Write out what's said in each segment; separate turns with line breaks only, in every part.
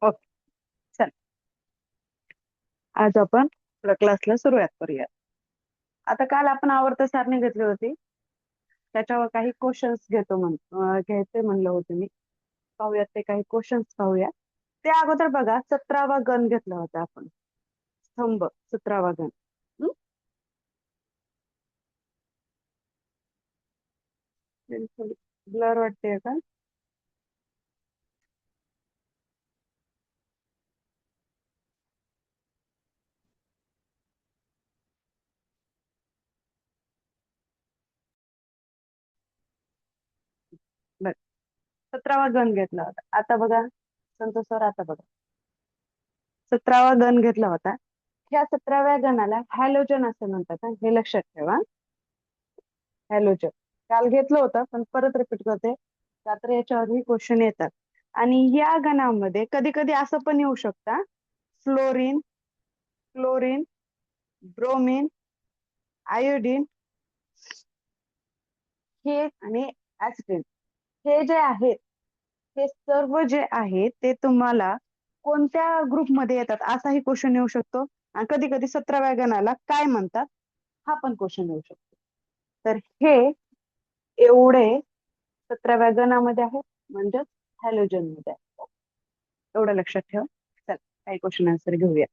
Okay. चल, आज आपण आपल्या क्लासला सुरुवात करूया. आता काल आपण आवर्त सारणी घेतली होती, त्याच्यावर काही क्वेश्चन्स घ्यायचे म्हणलं होतं मी. पाहूयात ते काही क्वेश्चन्स पाहूया. ते अगोदर बघा, 17वा गण घेतला होता आपण. स्तंभ, 17वा गण. ब्लर वाटते का? बर, 17वा गण घेतला होता. आता बघा संतोष सर, आता बघा 17वा गण घेतला होता. ह्या 17व्या गणाला हॅलोजन असं म्हणतात हं. हे लक्षात ठेवा. हॅलोजन काल घेतलं होतं, पण परत रिपीट करते, रात्री याच्यावरही क्वेश्चन येतात. आणि या गणामध्ये कधी कधी असं पण येऊ शकता, फ्लोरीन, क्लोरीन, ब्रोमीन, आयोडीन हे आणि ऍसिडिन, हे जे आहेत, हे सर्व जे आहेत ते तुम्हाला कोणत्या ग्रुपमध्ये येतात असाही क्वेश्चन येऊ शकतो. आणि कधी कधी 17व्या गणाला काय म्हणतात हा पण क्वेश्चन येऊ शकतो. तर हे एवढे 17व्या गणामध्ये आहे, म्हणजेच हॅलोजन मध्ये आहे. एवढं लक्षात ठेवा. चल, काही क्वेश्चन आन्सर घेऊया.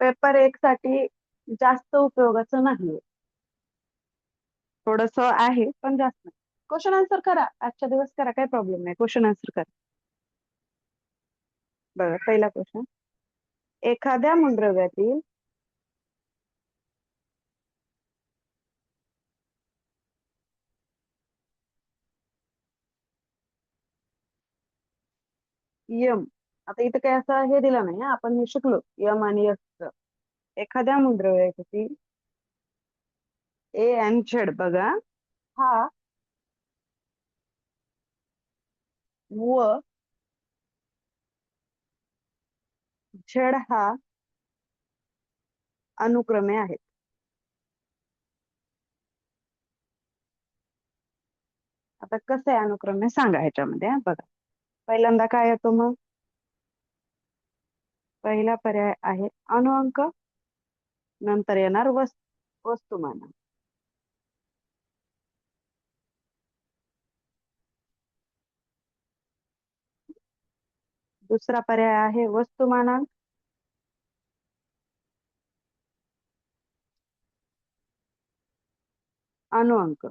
पेपर एक साठी जास्त उपयोगाचं नाही, थोडस आहे पण जास्त नाही. क्वेश्चन आन्सर करा, आजच्या दिवस करा, काही प्रॉब्लेम नाही. क्वेश्चन आन्सर करा. बघा, पहिला क्वेश्चन. एखाद्या मूलद्रव्यातील यम, आता इथं काय असं हे दिलं नाही, आपण हे शिकलो यम आणि यस. एखाद्या मूलद्रव्यातील ए एन झेड बघा, हा व झेड हा अनुक्रमे आहेत. आता कसं आहे अनुक्रमे सांगा ह्याच्यामध्ये. बघा, पहिल्यांदा काय येतो मग, पहिला पर्याय आहे अणुअंक, नंतर येणार वस्तुमान. दुसरा पर्याय आहे वस्तुमानांक, अणुअंक.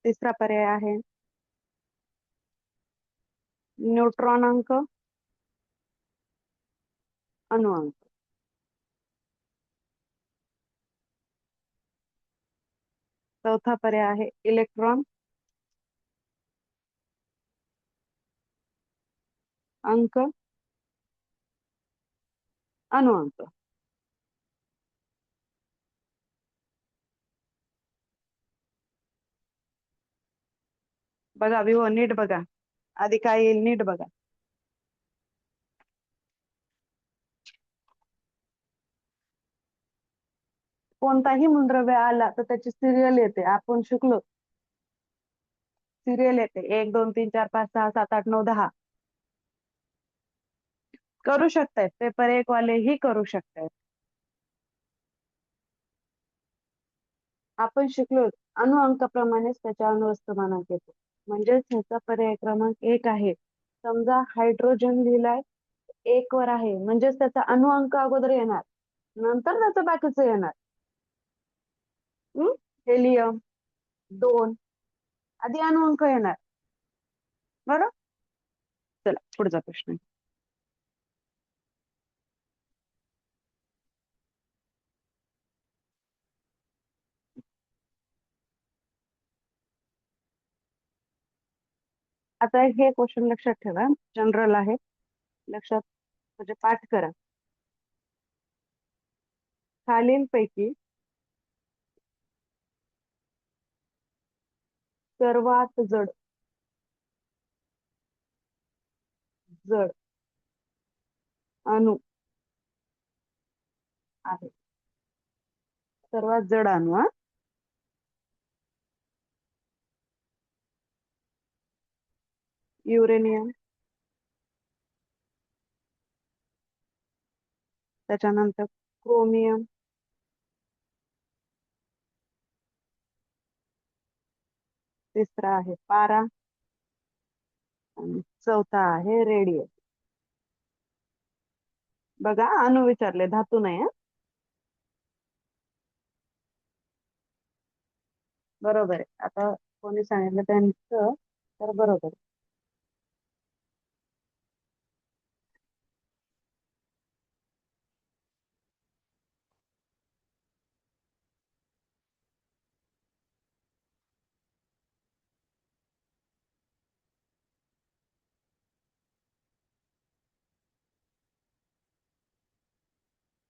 तिसरा पर्याय आहे न्यूट्रॉन अंक, अणुअंक. चौथा पर्याय आहे इलेक्ट्रॉन अंक, अणुअंक. बघा विहो, नीट बघा, आधी काय येईल नीट बघा. कोणताही मूलद्रव्य आला तर त्याची सिरियल येते, आपण शिकलो. सिरियल येते 1 2 3 4 5 6 7 8 9 10. करू शकतायत, पेपर एक वाले ही करू शकतायत. आपण शिकलो अणुअंकाप्रमाणेच त्याच्या अणुवस्तुमानांक येतो. म्हणजेच ह्याचा पर्याय क्रमांक 1 आहे. समजा हायड्रोजन लिहिलाय, 1 वर आहे, म्हणजेच त्याचा अणुअंक अगोदर येणार, नंतर त्याचं बाकीचं येणार. हेलियम 2, आधी अणुअंक येणार. बरं, चला पुढचा प्रश्न. आता हे क्वेश्चन लक्षात ठेवा, जनरल आहे, लक्षात म्हणजे पाठ करा. खालीलपैकी सर्वात जड जड अणु आहे. सर्वात जड अणु हा. युरेनियम. त्याच्यानंतर क्रोमियम. तिसरा आहे पारा. आणि चौथा आहे रेडियम. बघा अणु विचारले, धातू नाही हा. बरोबर आहे. आता कोणी सांगितलं त्यांचं तर बरोबर आहे.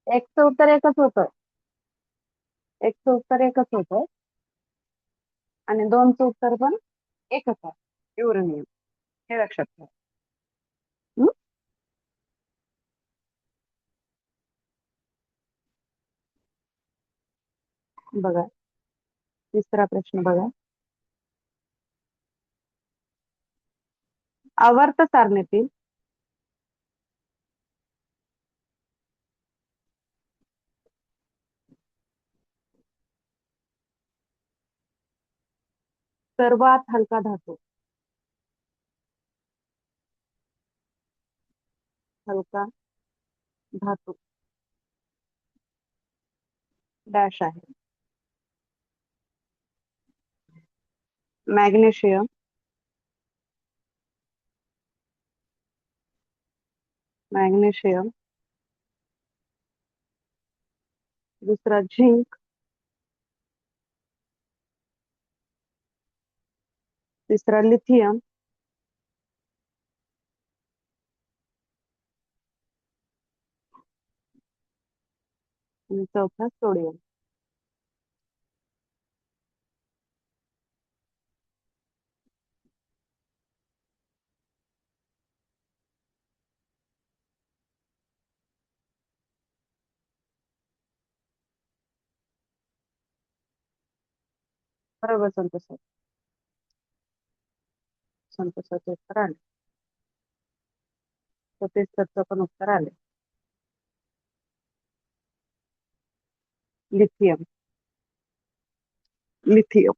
एकचं उत्तर एकच होतं. एकचं उत्तर एकच होतं आणि दोनचं उत्तर पण एकच आहे, युरेनियम. हे लक्षात ठेवा. हं? बघा तिसरा प्रश्न बघा. आवर्त सारणीतील सर्वात हलका धातू. हलका धातू डॅश आहे. मॅग्नेशियम. मॅग्नेशियम. दुसरा झिंक. तिसरा लिथियम. आणि चौथा सोडियम. बरोबर संतोष सर. संतोषाचे उत्तर आले. सतीश सरचं पण उत्तर आले. लिथियम. लिथियम.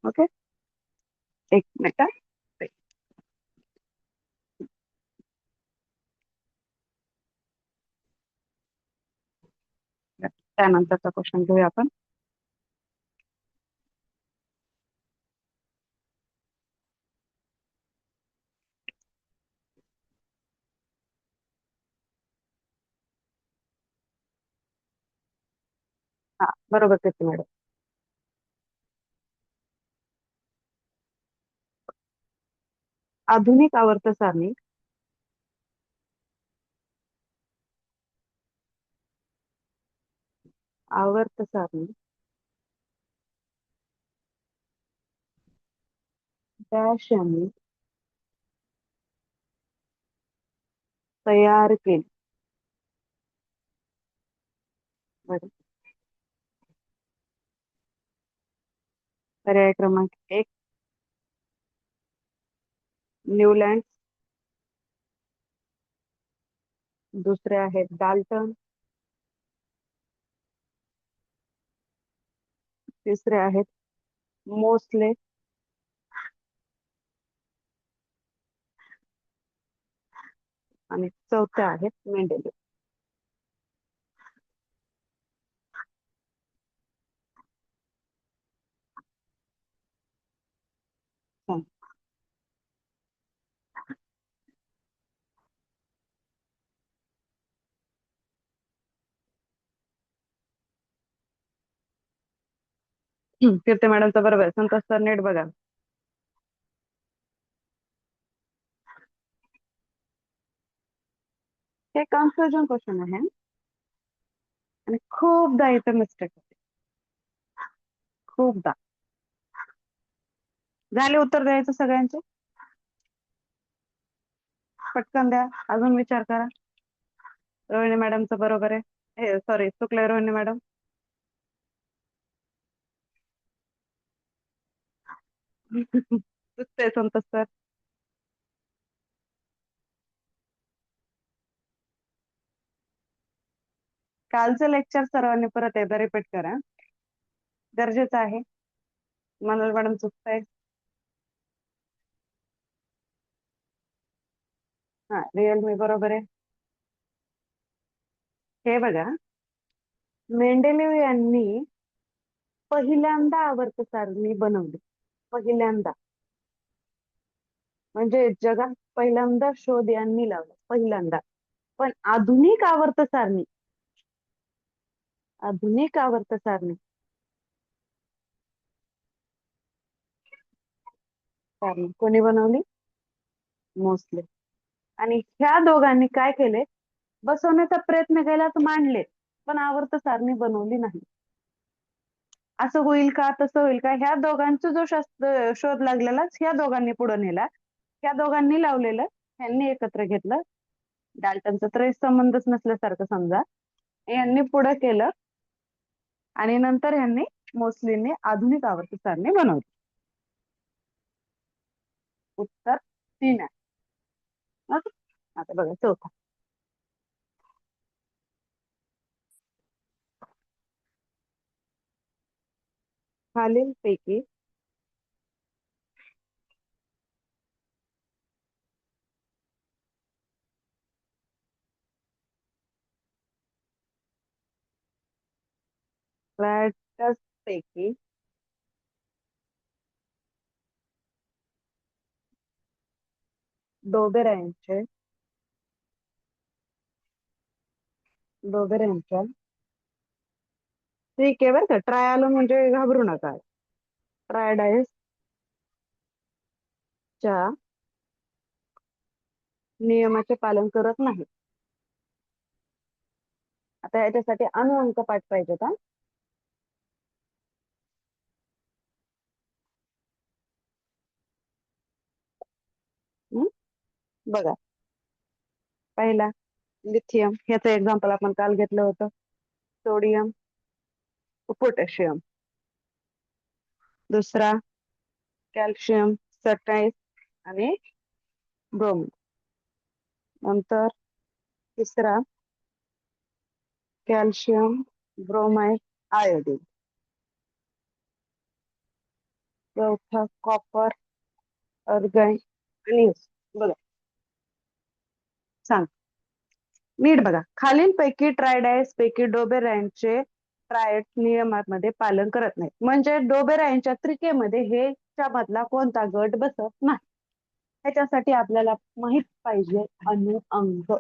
ओके. एक मिनिट हा. त्यानंतरचा क्वेश्चन घेऊया आपण. हा बरोबर तेच मॅडम. आधुनिक आवर्त सारणी आवर्त सारणी डॅश यांनी तयार केली. बरं. पर्याय क्रमांक एक न्यूलँड. दुसरे आहेत डाल्टन. तिसरे आहेत मोस्ले. आणि चौथे आहेत मेंडेलिव. कीर्ती मॅडमचं बरोबर आहे. संतोष सर नीट बघा. हे कन्फ्युजन क्वेश्चन आहे आणि खूपदा इथं मिस्टेक होते. खूपदा. झाले उत्तर द्यायचं सगळ्यांचे. पटकन द्या, अजून विचार करा. रोहिणी मॅडमचं बरोबर आहे, सॉरी चुकलंय रोहिणी मॅडम. चुकते संतोष सर. कालचं लेक्चर सर्वांनी परत एकदा रिपीट करा, गरजेचं आहे. मनोज मॅडम चुकताय. हा, रिअलमी बरोबर आहे. हे बघा, मेंडेलिव यांनी पहिल्यांदा आवर्त सारणी बनवली, पहिल्यांदा. म्हणजे जगात पहिल्यांदा शोध यांनी लावला, पहिल्यांदा. पण आधुनिक आवर्त सारणी, आधुनिक आवर्त सारणी सारणी कोणी बनवली? मोस्ले. आणि ह्या दोघांनी काय केले? बसवण्याचा प्रयत्न केला, तर मांडले, पण आवर्त सारणी बनवली नाही. असं होईल का, तसं होईल का, ह्या दोघांचा जो शोध लागलेलाच ह्या दोघांनी पुढे नेला. ह्या दोघांनी लावलेलं ह्यांनी एकत्र घेतलं. डाल्टनचा तर संबंधच नसल्यासारखं समजा. यांनी पुढे केलं आणि नंतर ह्यांनी मोस्लींनी आधुनिक आवर्त सारणी बनवली. उत्तर 3 आहे. Okay? आता बघा चौथा. खालील पैकी फ्लॅटस पैकी डोबेरायांचे डोबेरायांच्या ठीक आहे बरं का, ट्राय आलं म्हणजे घाबरू नका. ट्रायडाईस च्या नियमाचे पालन करत नाही. आता याच्यासाठी अणुअंक पाठ पाहिजे का? बघा, पहिला लिथियम, ह्याचं एक्झाम्पल आपण काल घेतलं होतं. Sodium, potassium. दुसरा कॅल्शियम सटाईस आणि ब्रोमीन. नंतर तिसरा कॅल्शियम ब्रोमाइड आयोडीन. चौथा कॉपर अर्गॅन आणि बघा, सांग नीट बघा. खालीलपैकी ट्रायडायस पैकी डोबेरायांचे ट्रायड नियमामध्ये पालन करत नाही. म्हणजे डोबेरायांच्या त्रिकेमध्ये हे च्या मधला कोणता गट बसत नाही. ह्याच्यासाठी आपल्याला माहित पाहिजे अणुअंक.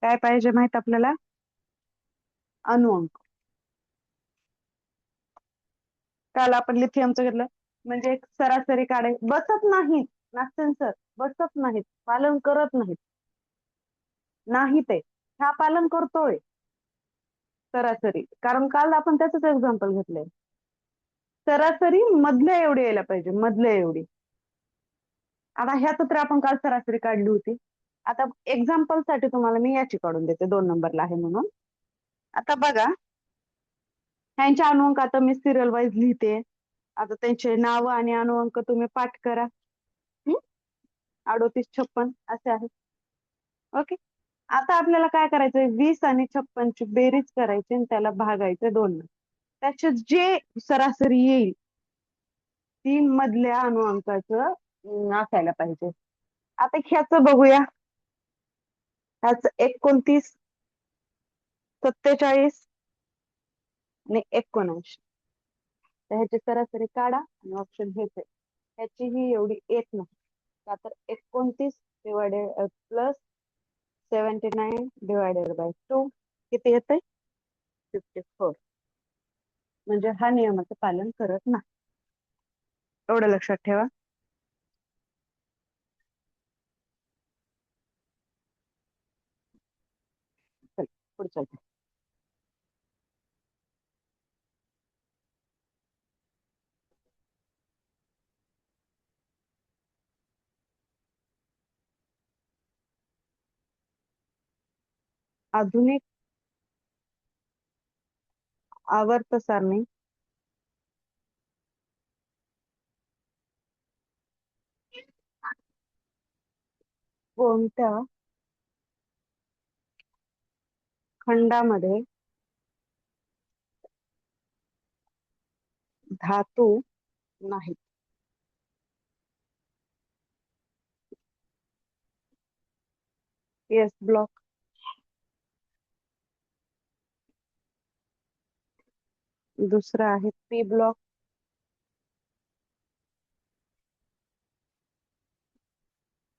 काय पाहिजे माहित आपल्याला? अणुअंक. काल आपण लिथियमचं घेतलं, म्हणजे एक सरासरी काढाय बसत नाहीत. नागसेन सर बसत नाहीत, पालन करत नाहीत. नाही ते हा पालन करतोय सरासरी, कारण काल आपण त्याच एक्झाम्पल घेतलंय. सरासरी मधल्या एवढी यायला पाहिजे, मधल्या एवढी. आता ह्याच तर आपण काल सरासरी काढली होती. आता एक्झाम्पल साठी तुम्हाला मी याची काढून देते, 2 नंबरला आहे म्हणून. आता बघा, ह्यांच्या अणुअंक आता मी सिरियल वाईज लिहिते. आता त्यांचे नाव आणि अणुअंक तुम्ही पाठ करा. 38, 56 असे आहेत. ओके. आता आपल्याला काय करायचंय? 20 आणि 56ची बेरीज करायची आणि त्याला भागायचं 2. त्याचे जे सरासरी येईल ती मधल्या अणुअंकाचं असायला पाहिजे. आता ह्याच बघूया. ह्याच 29, 47 आणि 79. तर ह्याची सरासरी काढा आणि ऑप्शन हेच आहे. ह्याची ही एवढी येत नाही का, तर 29 डिवायडेड प्लस 79 डिवायडेड बाय 2 किती येतंय? 54. म्हणजे हा नियमाचं पालन करत नाही. एवढं लक्षात ठेवा. चल पुढचं. आधुनिक आवर्त सारणी कोणत्या खंडामध्ये धातू नाहीत? एस ब्लॉक, दुसरा आहे पी ब्लॉक,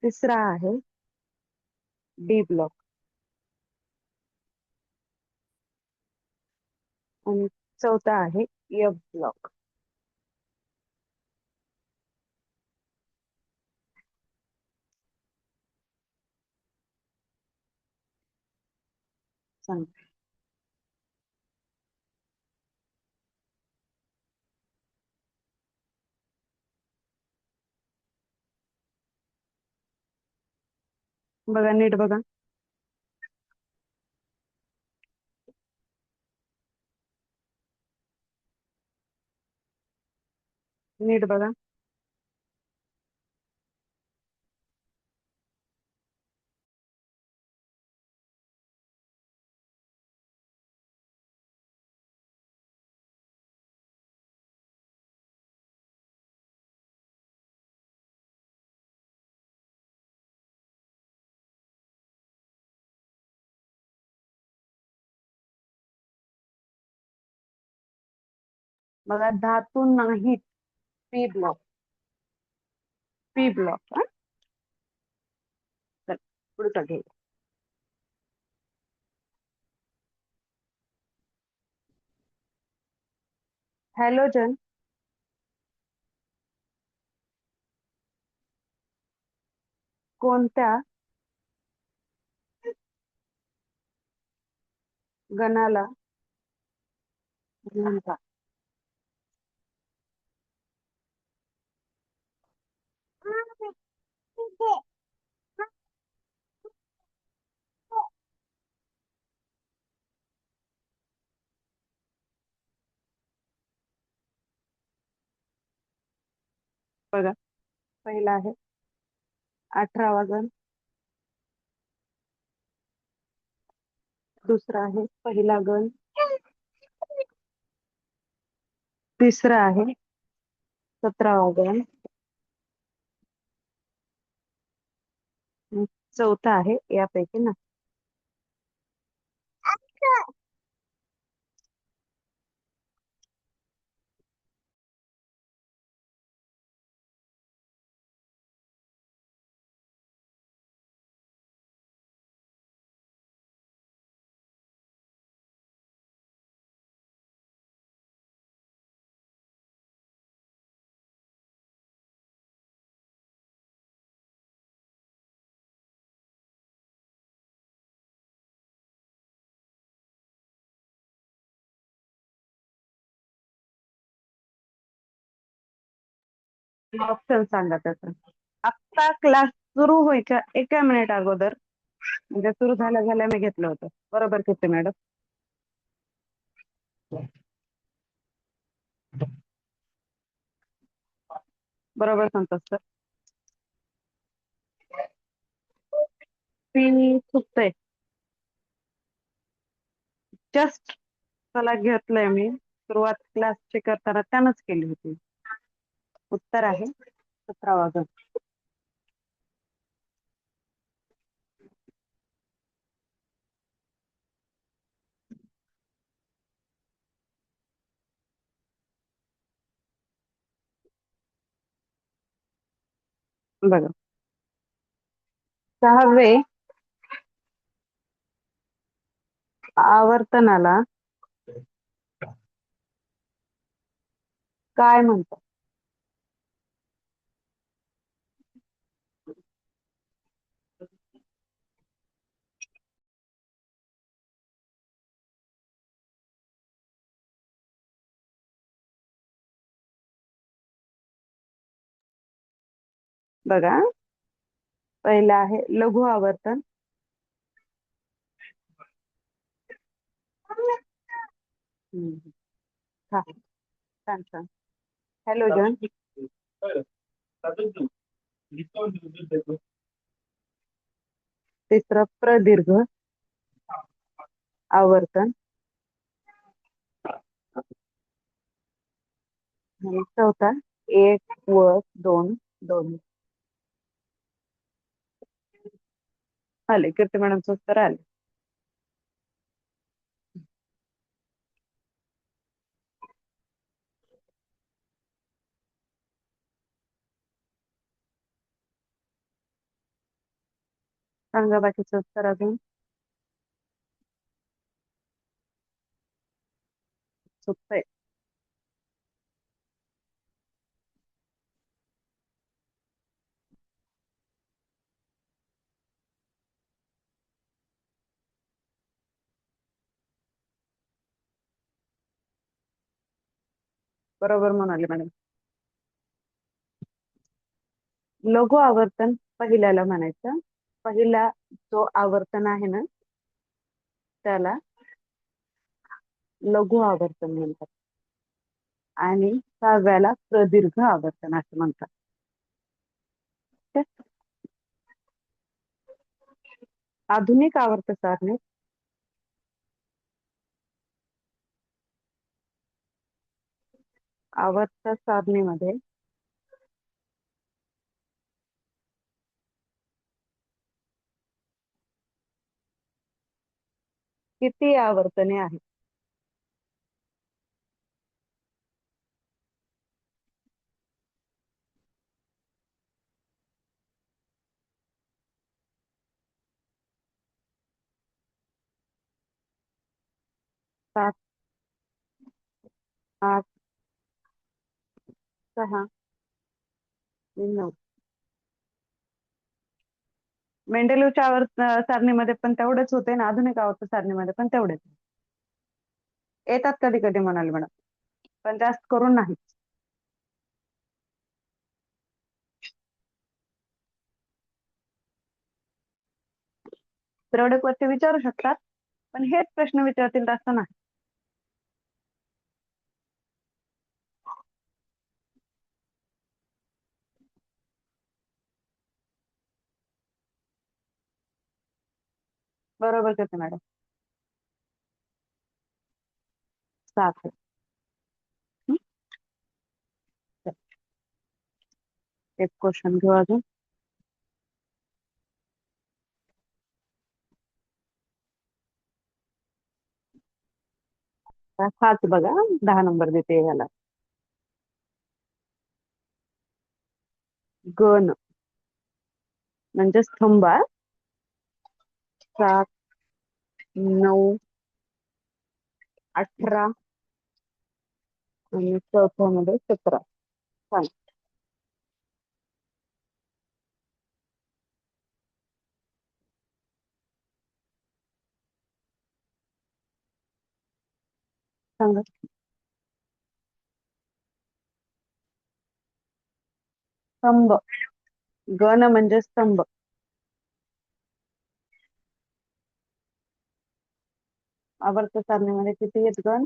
तिसरा आहे डी ब्लॉक आणि चौथा आहे एफ ब्लॉक. सांग. बघा नीट बघा. नीट बघा. बघा धातू नाहीत, पी ब्लॉक, पी ब्लॉक. चल पुढचा घे. हॅलोजन कोणत्या गणाला म्हणतात? बघा पहिला आहे 18वा गण, दुसरा आहे पहिला गण, तिसरा आहे 17वा गण, आणि चौथा आहे यापैकी ना. ऑप्शन सांगा त्याचा. आत्ता क्लास सुरू व्हायच्या 1 मिनिट अगोदर, म्हणजे सुरू झाल्या झाल्या मी घेतलं होतं. बरोबर किती मॅडम? बरोबर संतोष सर. पी चुकतंय. जस्ट त्याला घेतलंय मी, सुरुवात क्लासची करताना त्यानंच केली होती. उत्तर आहे 17वा गण. बघा 6वे आवर्तनाला काय म्हणतात? बघा पहिला आहे लघु आवर्तन, हम्म. हा, छान छान. हॅलोजन. तिसरं प्रदीर्घ आवर्तन. आणि चौथा एक व दोन दोन. आले कीर्ती मॅडमचं उत्तर आले. सांगा बाकीचं उत्तर अजून. चुकतंय. बरोबर म्हणाले मॅडम. लघु आवर्तन पहिल्याला म्हणायचं. पहिला जो आवर्तन आहे ना त्याला लघु आवर्तन म्हणतात आणि सहाव्याला प्रदीर्घ आवर्तन असं म्हणतात. ठीक आहे? आधुनिक आवर्त सारणीत आवर्त सारणीमध्ये किती आवर्तने आहेत? 7, 8, 6, 9. मेंडेलिव्हच्या आवर्त सारणीमध्ये पण तेवढेच होते ना, आधुनिक आवर्त सारणीमध्ये पण तेवढेच येतात कधी कधी म्हणाले मॅडम, पण जास्त करून नाही. प्रॉडक्ट वरती विचारू शकतात, पण हेच प्रश्न विचारतील असं नाही. बरोबर करते मॅडम. 7. हं? एक क्वेश्चन घेऊ अजून. हाच बघा, 10 नंबर देते याला. गण म्हणजे स्तंभ. 7, 9, 18 आणि चौथ्यामध्ये 17. छान. सांगा. स्तंभ. गण म्हणजे स्तंभ. आवर्त सारणीमध्ये किती आहेत गण?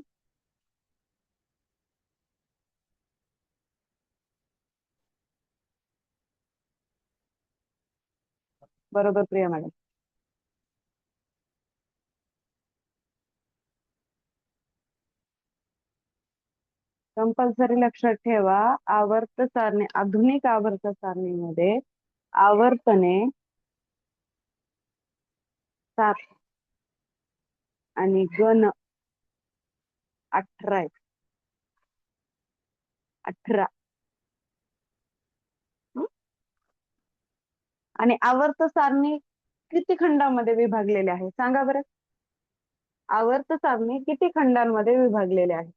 बरोबर प्रिया मॅडम. कंपल्सरी लक्षात ठेवा, आवर्त सारणी, आधुनिक आवर्त सारणीमध्ये आवर्तने 7 आणि गण 18 आहेत. 18. आणि आवर्त सारणी किती खंडामध्ये विभागलेले आहे सांगा बरं. आवर्त सारणी किती खंडांमध्ये विभागलेले आहे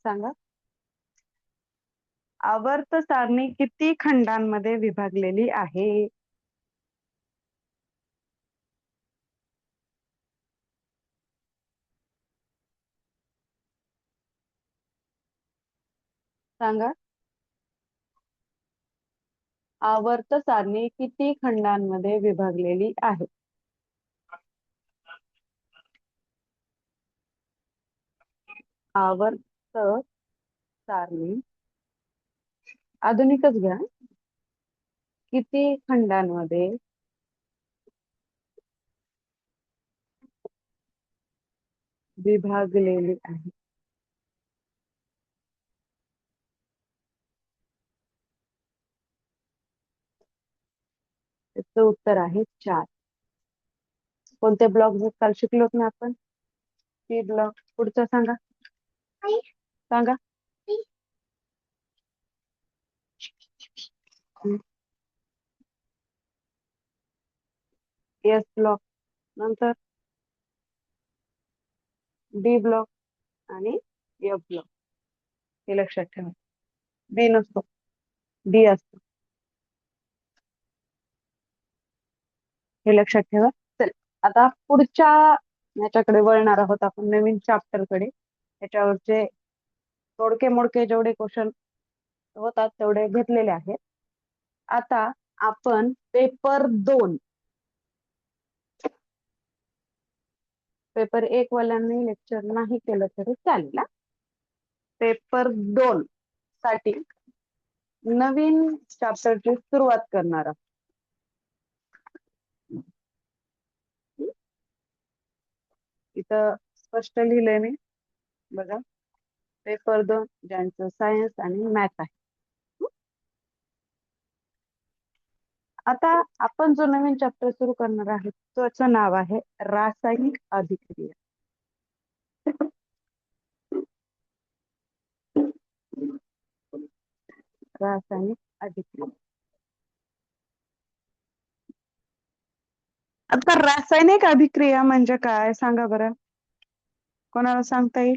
सांगा. आवर्त सारणी किती खंडांमध्ये विभागलेली आहे? सांगा. आवर्त सारणी किती खंडांमध्ये विभागलेली आहे? आवर्त सारणी आधुनिकच घ्या. किती खंडांमध्ये विभागलेली आहे? त्याचं उत्तर आहे 4. कोणते ब्लॉक काल शिकलोत ना आपण? C block. पुढचं सांगा. सांगा. S block. नंतर डी ब्लॉक आणि एफ ब्लॉक. हे लक्षात ठेवा. बी नसतो, डी असतो. हे लक्षात ठेवा. चल, आता पुढच्या याच्याकडे वळणार आहोत आपण, नवीन चॅप्टर कडे. त्याच्यावरचे तोडके मोडके जेवढे क्वेश्चन होतात तेवढे घेतलेले आहेत. आता आपण पेपर 2, पेपर 1 वाल्यांनी लेक्चर नाही केलं तरी चालेल. पेपर 2 साठी नवीन चॅप्टरची सुरुवात करणार आहोत. इथं स्पष्ट लिहिलंय मी, बघा. पेपर 2 ज्यांचं सायन्स आणि मॅथ आहे. आता आपण जो नवीन चॅप्टर सुरू करणार आहे त्याचं नाव आहे रासायनिक अभिक्रिया. रासायनिक अभिक्रिया. आता रासायनिक अभिक्रिया म्हणजे काय सांगा बरं, कोणाला सांगता येईल?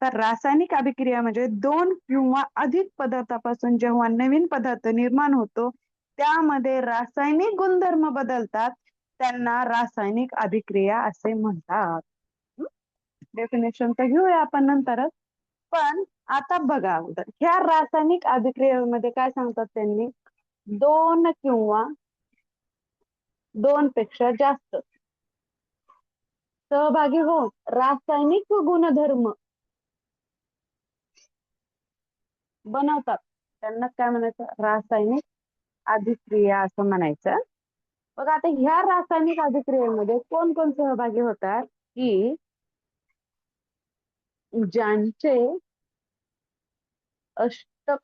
तर रासायनिक अभिक्रिया म्हणजे 2 किंवा अधिक पदार्थापासून जेव्हा नवीन पदार्थ निर्माण होतो त्यामध्ये रासायनिक गुणधर्म बदलतात, त्यांना रासायनिक अभिक्रिया असे म्हणतात. डेफिनेशन तर घेऊया आपण नंतरच, पण आता बघा अगोदर ह्या रासायनिक अभिक्रियेमध्ये काय सांगतात त्यांनी, 2 किंवा 2 पेक्षा जास्त सहभागी होऊन रासायनिक गुणधर्म बनवतात, त्यांना काय म्हणायचं, रासायनिक अभिक्रिया असं म्हणायचं. बघा आता ह्या रासायनिक अभिक्रियेमध्ये कोण कोण सहभागी होतात, की ज्यांचे अष्टक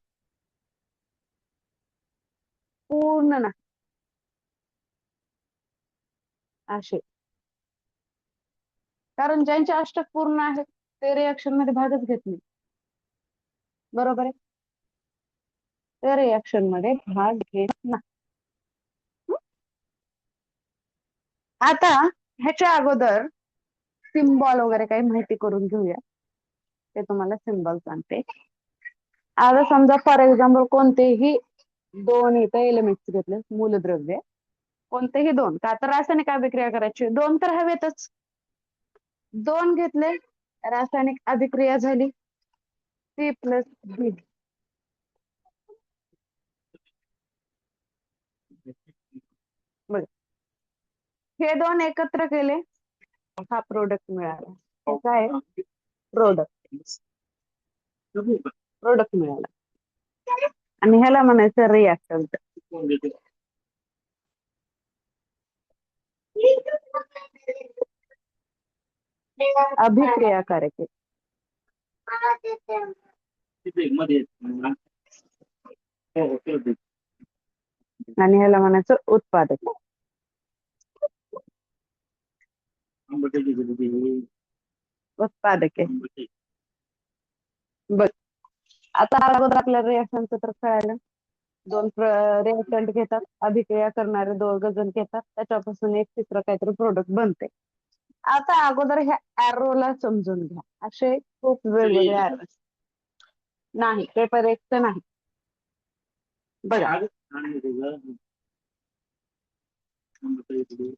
पूर्ण नाही असे, कारण ज्यांचे अष्टक पूर्ण आहेत ते रिएक्शन मध्ये भागच घेत नाही, बरोबर आहे. ते रिएक्शन मध्ये भाग घेत नाही. आता ह्याच्या अगोदर सिम्बॉल वगैरे काही माहिती करून घेऊया. ते तुम्हाला सिम्बॉल सांगते. आता समजा फॉर एक्झाम्पल कोणतेही 2 इथं एलिमेंट्स घेतले, मूलद्रव्य कोणतेही 2, का तर रासायनिक अभिक्रिया करायची 2 तर हवेतच. 2 घेतले, रासायनिक अभिक्रिया झाली C+B. हे 2 एकत्र केले, हा प्रोडक्ट मिळाला. काय प्रोडक्ट, प्रोडक्ट मिळाला. आणि ह्याला म्हणायचं रिएक्टंट. अभिक्रियाकारक. आणि ह्याला म्हणायचं उत्पादक. उत्पादक आहे. बघ आता अगोदर आपल्याला रिएक्शनचं तर कळालं. 2 रिएक्टंट घेतात, अभिक्रिया करणारे 2 जण घेतात, त्याच्यापासून एक तिसरं काहीतरी प्रोडक्ट बनते. आता अगोदर ह्या एरोला समजून घ्या. असे खूप वेगवेगळे एरो नाही, पेपर 1 च नाही. बघा,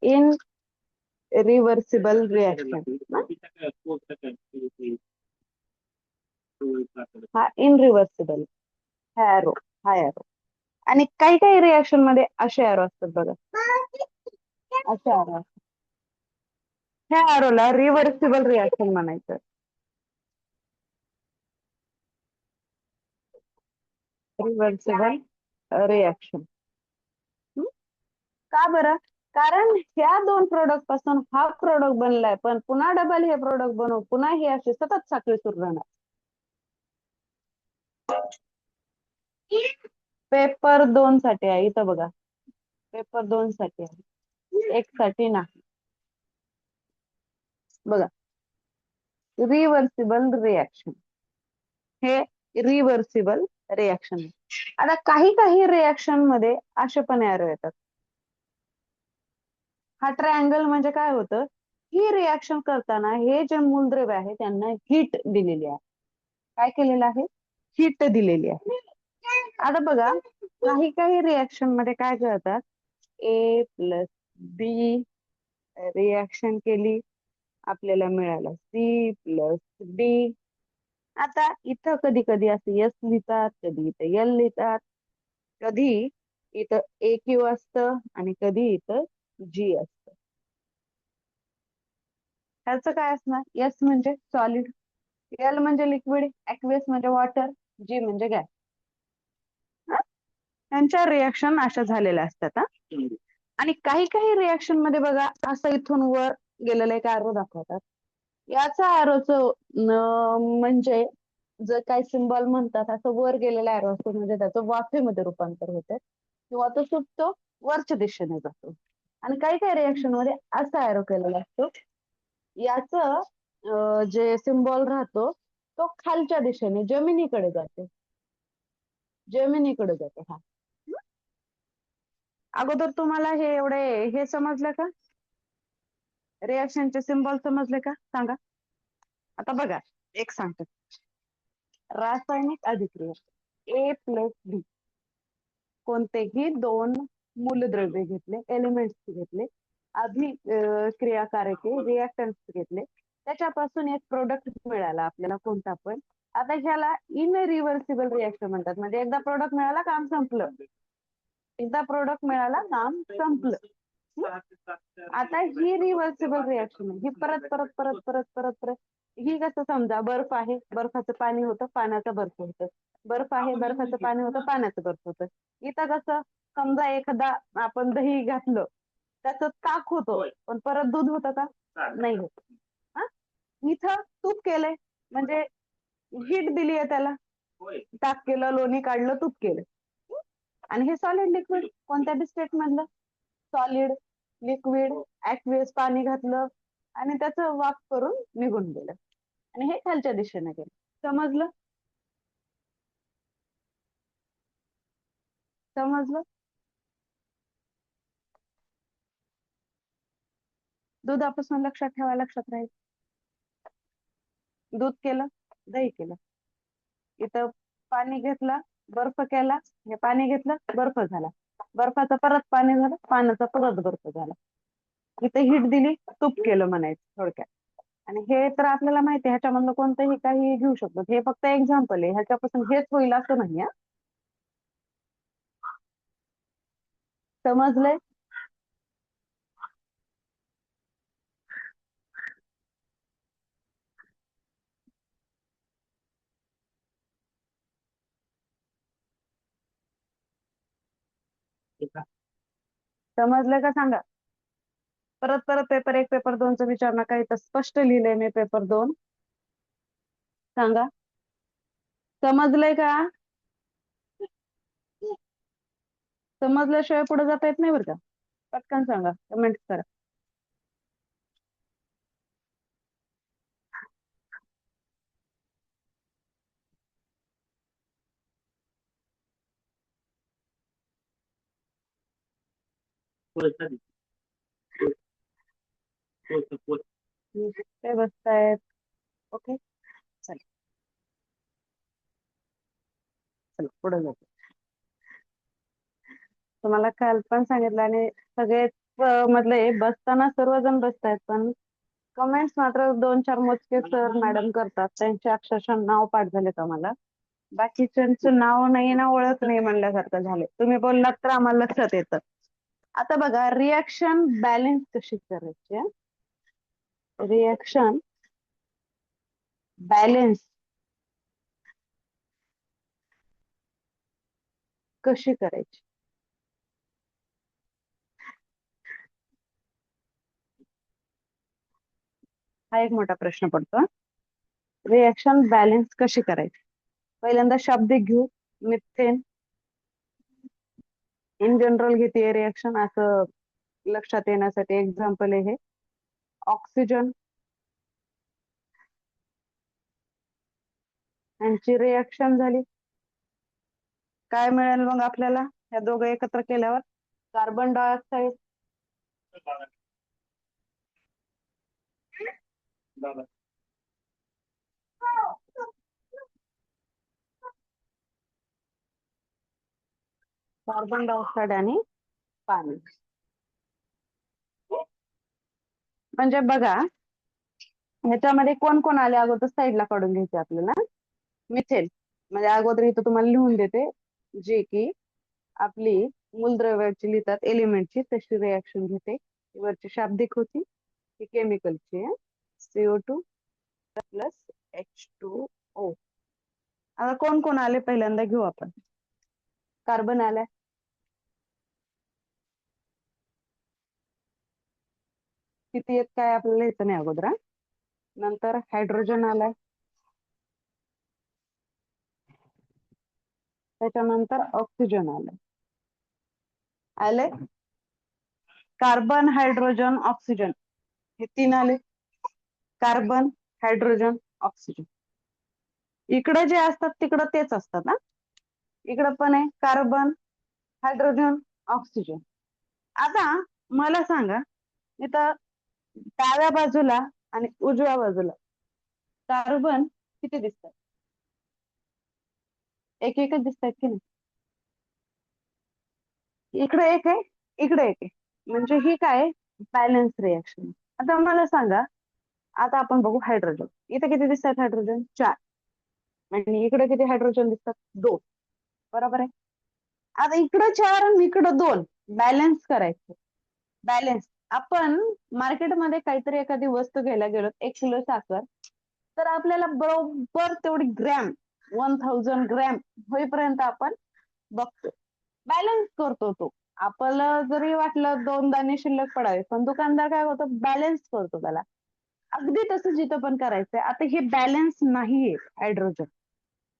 इन रिव्हर्सिबल रिएक्शन, हा इनरिव्हर्सिबल, हा एरो, हा एरो. आणि काही काही रिएक्शन मध्ये असे एरो असतात बघा, अशा arrow. ह्या arrowला रिव्हर्सिबल रिॲक्शन म्हणायचं. Reversible reaction. का बरं? कारण ह्या दोन प्रोडक्ट पासून हा प्रोडक्ट बनलाय, पण पुन्हा डबल हे प्रोडक्ट बनवू, पुन्हा हे असे सतत साखळी सुरू राहणार. पेपर 2 साठी आहे, इथं बघा. पेपर 2 साठी आहे, 1 साठी नाही. बघा, रिव्हर्सिबल रिॲक्शन, हे रिव्हर्सिबल रिॲक्शन. आता काही काही रिॲक्शन मध्ये असे पण एरो येतात. हा ट्रायंगल म्हणजे काय होतं, ही रिॲक्शन करताना हे जे मूलद्रव्य आहे त्यांना हीट दिलेली आहे. काय केलेलं आहे? हीट दिलेली आहे. आता बघा, काही काही रिॲक्शन मध्ये काय करतात, ए प्लस बी रिॲक्शन केली, आपल्याला मिळालं सी प्लस डी. आता इथं कधी कधी असं एस लिहितात, कधी इथं एल लिहितात, कधी इथं ए क्यू असतं आणि कधी इथं जी असतं. ह्याचं काय असणार? एस म्हणजे सॉलिड, एल म्हणजे लिक्विड, ऍक्वेस म्हणजे वॉटर, जी म्हणजे गॅस. त्यांच्या रिॲक्शन अशा झालेल्या असतात. आणि काही काही रिॲक्शन मध्ये बघा, असं इथून वर गेलेलं एक एरो दाखवतात. याचा एरोचं म्हणजे जर काही सिम्बॉल म्हणतात, असं वर गेलेला एरो असतो म्हणजे त्याचं वाफेमध्ये रूपांतर होते किंवा तो सुटतो, वरच्या दिशेने जातो. आणि काही काही रिॲक्शन मध्ये असा एरो केलेला असतो, याचं जे सिम्बॉल राहतो तो खालच्या दिशेने जमिनीकडे जातो, जमिनीकडे जातो. हा, अगोदर तुम्हाला हे एवढे हे समजलं का? रिॲक्शनचे सिम्बॉल समजले का? सांगा. आता बघा, एक सांगतो, रासायनिक अभिक्रिया ए प्लस बी, कोणतेही दोन मूलद्रव्य घेतले, एलिमेंट्स घेतले, अभिक्रियाकारके रिॲक्टन्स घेतले, त्याच्यापासून एक प्रोडक्ट मिळाला आपल्याला कोणता पण. आता ह्याला इनरिव्हर्सिबल रिॲक्शन म्हणतात. म्हणजे एकदा प्रोडक्ट मिळाला, काम संपलं. एकदा प्रोडक्ट मिळाला, काम संपलं. आता ही रिव्हर्सिबल रिॲक्शन आहे, ही परत परत परत परत परत परत. ही कसं, समजा बर्फ आहे, बर्फाचं पाणी होतं, पाण्याचं बर्फ होतं, बर्फ आहे, बर्फाचं पाणी होतं, पाण्याचं बर्फ होतं. इथं कसं, समजा एखादा आपण दही घातलं, त्याचं ताक होतो, पण परत दूध होतं का? नाही होत. हा, इथं तूप केलंय म्हणजे हीट दिली आहे त्याला, ताक केलं, लोणी काढलं, तूप केलं. आणि हे सॉलिड लिक्विड कोणत्या बी स्टेट मधलं, सॉलिड लिक्विड ऍक्वेस, पाणी घातलं आणि त्याचं वाफ करून निघून गेलं, आणि हे खालच्या दिशेने गेलं. समजलं? समजलं? दुधापासून लक्षात ठेवा, लक्षात राहील. दूध केलं, दही केलं, इथं पाणी घेतलं, बर्फ केला, हे पाणी घेतलं, बर्फ झाला, बर्फाचं परत पाणी झालं, पाण्याचा परत बर्फ झाला. इथे हीट दिली, तूप केलं म्हणायचं थोडक्यात. आणि हे तर आपल्याला माहिती आहे, ह्याच्यामधलं कोणतंही काही घेऊ शकतो. हे फक्त एक्झाम्पल आहे, ह्याच्यापासून हेच होईल असं नाही. समजलंय? समजलं का सांगा. परत परत पेपर 1 पेपर 2 विचार नका, इथं स्पष्ट लिहिलंय मी पेपर 2. सांगा, समजलंय का? समजल्याशिवाय पुढे जाता येत नाही बरं का. पटकन सांगा, कमेंट करा. ते बसतायत. ओके, चला चला पुढे जातो. तुम्हाला काल पण सांगितलं, आणि सगळे मधले बसताना सर्वजण बसतायत, पण कमेंट्स मात्र 2-4 मोजके सर मॅडम करतात, त्यांचे अक्षरशः नाव पाठ झालेत आम्हाला. बाकीच्यांचं नाव नाही ना, ओळख नाही म्हणल्यासारखं झाले. तुम्ही बोललात तर आम्हाला लक्षात येतं. आता बघा रिॲक्शन बॅलन्स कशी करायची. रिॲक्शन बॅलन्स कशी करायची. हा एक मोठा प्रश्न पडतो. रिॲक्शन बॅलन्स कशी करायची. पहिल्यांदा शाब्दिक घेऊ. मिथेन इन जनरल घेते रिॲक्शन असं लक्षात येण्यासाठी एक्झाम्पल आहे हे. ऑक्सिजन यांची रिॲक्शन झाली. काय मिळेल मग आपल्याला या दोघं एकत्र केल्यावर. कार्बन डायऑक्साईड कार्बन डायऑक्साईड आणि पाणी. म्हणजे बघा ह्याच्यामध्ये कोण कोण आले अगोदर साईडला काढून घ्यायचे आपल्याला. मिथेन म्हणजे अगोदर इथं तुम्हाला लिहून देते जे की आपली मूलद्रव्याची लिहितात एलिमेंटची तशी रिॲक्शन घेते. वरची शाब्दिक होती ही केमिकलची आहे. CO2 plus H2O. आता कोण कोण आले पहिल्यांदा घेऊ आपण. कार्बन आलाय. किती येत काय आपल्याला येतं नाही अगोदर. नंतर हायड्रोजन आलाय. त्याच्यानंतर ऑक्सिजन आलाय. आले कार्बन हायड्रोजन ऑक्सिजन हे तीन आले. Carbon hydrogen oxygen. इकडे जे असतात तिकडं तेच असतात ना. इकडं पण आहे कार्बन हायड्रोजन ऑक्सिजन. आता मला सांगा इथं डाव्या बाजूला आणि उजव्या बाजूला कार्बन किती दिसतात. एक एकच दिसतात की नाही. इकडे एक आहे इकडे एक आहे म्हणजे ही काय बॅलन्स रिॲक्शन. आता मला सांगा आता आपण बघू हायड्रोजन. इथे किती दिसतात हायड्रोजन 4 आणि इकडे किती हायड्रोजन दिसतात 2. बरोबर आहे. आता इकडं 4 आणि इकडं 2 बॅलन्स करायचं. बॅलन्स आपण मार्केटमध्ये काहीतरी एखादी वस्तू घ्यायला गेलो 1 किलो साखर तर आपल्याला बरोबर तेवढी ग्रॅम 1000 ग्रॅम होईपर्यंत आपण बघतो. बॅलन्स करतो तो. आपल्याला जरी वाटलं 2 दाणे शिल्लक पडावे पण दुकानदार काय करतो बॅलन्स करतो त्याला. अगदी तसं जिथं पण करायचंय. आता हे बॅलन्स नाहीये हायड्रोजन.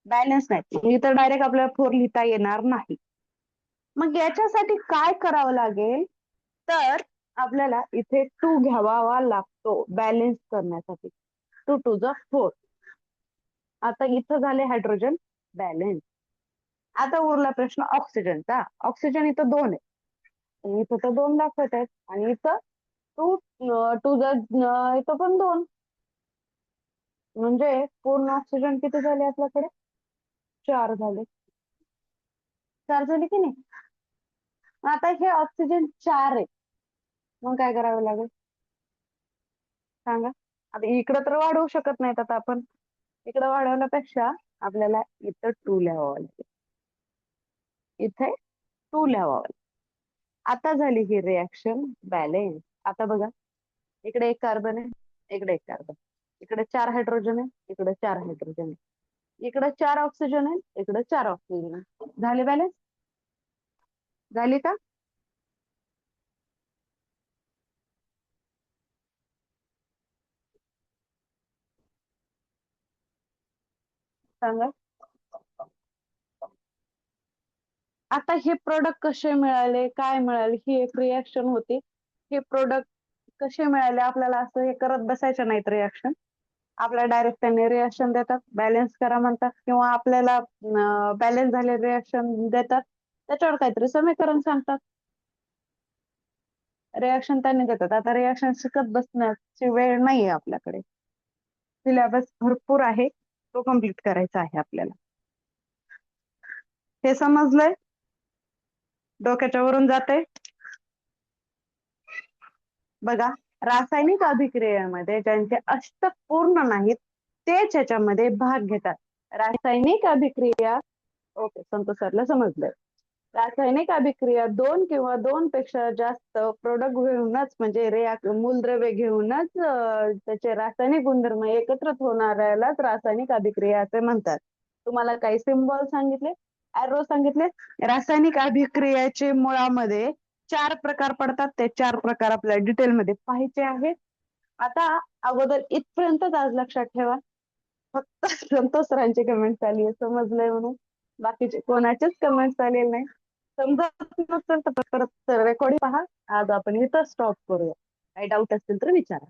बॅलन्स नाही इथं डायरेक्ट आपल्याला 4 लिहिता येणार नाही. मग याच्यासाठी काय करावं लागेल तर आपल्याला इथे 2 घ्यावा लागतो बॅलन्स करण्यासाठी. 2 टू ज 4. आता इथं झाले हायड्रोजन बॅलन्स. आता उरला प्रश्न ऑक्सिजनचा. ऑक्सिजन इथं 2 आहे. इथं तर 2 दाखवत आहेत आणि इथं 2 टू ज इथं पण 2 म्हणजे पूर्ण ऑक्सिजन किती झाले आपल्याकडे 4 झाले. 4 झाले की नाही. आता हे ऑक्सिजन 4 आहे. मग काय करावं लागेल सांगा. आता इकडं तर वाढवू शकत नाहीत. आता आपण इकडं वाढवण्यापेक्षा आपल्याला इथं 2 लिहावं लागेल. इथे 2 लिहावं. आता झाली ही रिॲक्शन बॅलन्स. आता बघा इकडे एक कार्बन आहे इकडे एक कार्बन. इकडे 4 हायड्रोजन आहे इकडे 4 हायड्रोजन आहे. इकडे 4 ऑक्सिजन आहे इकडे 4 ऑक्सिजन आहे. झाले बॅलन्स. झाली का. सांगा. आता हे प्रोडक्ट कसे मिळाले काय मिळाले ही एक रिॲक्शन होती. हे प्रोडक्ट कसे मिळाले आपल्याला असं हे करत बसायचं नाहीत रिॲक्शन. आपल्याला डायरेक्ट त्यांनी रिॲक्शन देतात बॅलन्स करा म्हणतात किंवा आपल्याला बॅलन्स झाले रिॲक्शन देतात त्याच्यावर काहीतरी समीकरण सांगतात. रिॲक्शन त्यांनी देतात. आता रिॲक्शन शिकत बसण्याची वेळ नाहीये आपल्याकडे. सिलेबस भरपूर आहे तो कम्प्लीट करायचा आहे आपल्याला. हे समजलंय. डोक्याच्या वरून जाते. बघा रासायनिक अभिक्रियेमध्ये ज्यांचे अष्टक पूर्ण नाहीत तेच याच्यामध्ये भाग घेतात. रासायनिक अभिक्रिया ओके संतोष सरला समजलंय. रासायनिक अभिक्रिया दोन किंवा दोन पेक्षा जास्त प्रोडक्ट घेऊनच म्हणजे मूलद्रव्य घेऊनच त्याचे रासायनिक गुणधर्म एकत्रित होणाऱ्यालाच रासायनिक अभिक्रिया असे म्हणतात. तुम्हाला काही सिम्बॉल सांगितले, एरो सांगितले. रासायनिक अभिक्रियाचे मुळामध्ये 4 प्रकार पडतात. ते 4 प्रकार आपल्याला डिटेलमध्ये पाहायचे आहेत. आता अगोदर इथपर्यंतच आज लक्षात ठेवा. फक्त संतोष सरांची कमेंट आली आहे समजलंय म्हणून. बाकीचे कोणाचेच कमेंट्स आलेले नाही. समजत नसेल तर परत रेकॉर्डिंग पहा. आज आपण इथं स्टॉप करूया. काही डाऊट असतील तर विचारा.